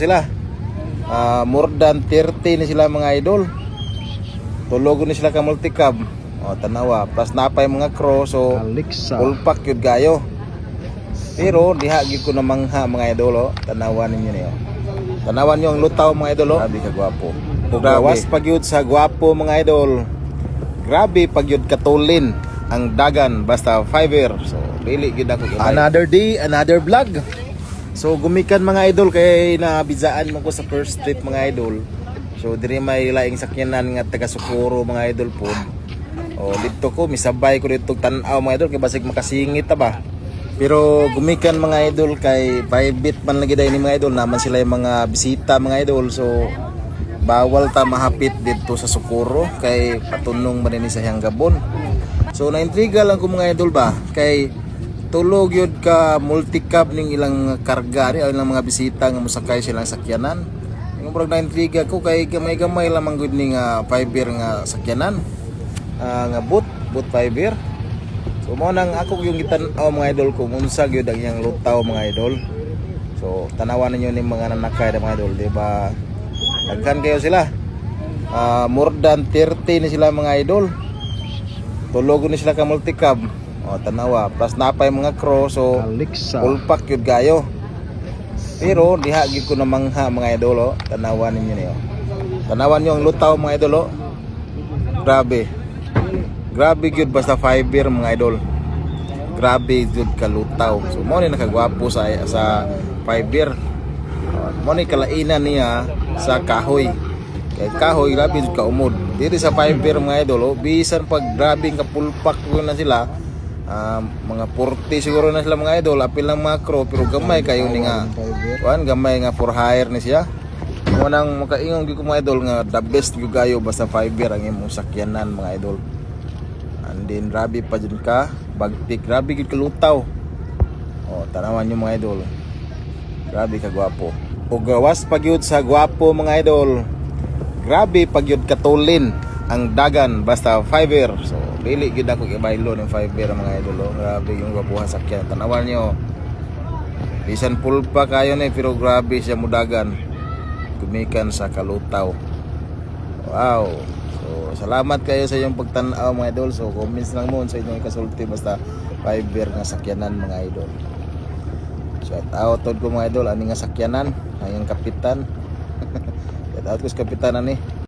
Sila more than 30 ni sila mga idol. Tulogo ni sila ka multicab. O tanawa, plus napay mga crow, so full pack yun gayo. Pero diha gyud ko na mangha mga idol. Tanawan ninyo niyo. Tanawan niyo ang lutaw mga idol. Grabe ka gwapo. Gawas pagyud sa gwapo mga idol. Grabe pagyud katulin ang dagan basta fiber. So dili gyud ako. Another day, another vlog. So gumikan mga idol kay nabizaan mo ko sa first trip mga idol. So diri may laing sakyanan nga taga Socorro mga idol po. O dito ko misabay ko dito tan-aw mga idol kay basig makasingit ta ba. Pero gumikan mga idol kay private man lagi ni mga idol naman sila yung mga bisita mga idol. So bawal ta mahapit dito sa Socorro kay patunong man ni sa Gabon. So naintriga lang ko mga idol ba kay tulog yun ka multicab ning ilang karga ri ilang mga bisita nga mosakay silang sakyanan. Yung murag na-intriga ko kay gamay-gamay lamang gud ning fiber nga sakyanan. Nga boot fiber. So mo nang ako yung gitan-aw mga idol ko unsa gyud ang iyang lutaw mga idol. So tanawan ninyo ning mga nanakay mga idol, di ba? Daghan kayo sila. More than 30 ni sila mga idol. Tulog ni sila ka multicab. O tanawa, plus napay mga crow, so full pack yun gayo. Pero diha gyud ko na mangha mga idol. Tanawan ninyo niyo. Tanawan niyo ang lutaw mga idol. Grabe. Grabe gyud basta fiber mga idol. Grabe gyud ka lutaw. So mo ni nakagwapo sa fiber. Mo ni kalainan niya sa kahoy. Kay kahoy grabe gyud ka umod. Dito sa fiber mga idol, bisan pag grabe ka full pack na sila. Mga 40 siguro na sila mga idol, apil lang mga crow pero gamay kayo ni nga kuan gamay nga for hire ni siya. Mo nang makaingon gyud ko mga idol nga the best gyud gayo basta fiber ang imong sakyanan mga idol. And then grabe pa jud ka bagtik, grabe gyud kalutaw. O tanawan niyo mga idol. Grabe ka gwapo. O gawas pa gyud sa gwapo mga idol. Grabe pa gyud katulin ang dagan basta fiber. So dili gyud ako ibaylo ng fiber mga idol. Grabe yung gwapuhan sakyan. Tanawan niyo. Bisan full pa kayo na pero grabe siya mudagan. Gumikan sa kalutaw. Wow. So salamat kayo sa inyong pagtan-aw mga idol. So comments lang mo sa inyong kasulti basta fiber nga sakyanan mga idol. Shout out ko mga idol ani nga sakyanan, ang kapitan. Shout out ko sa kapitan ani.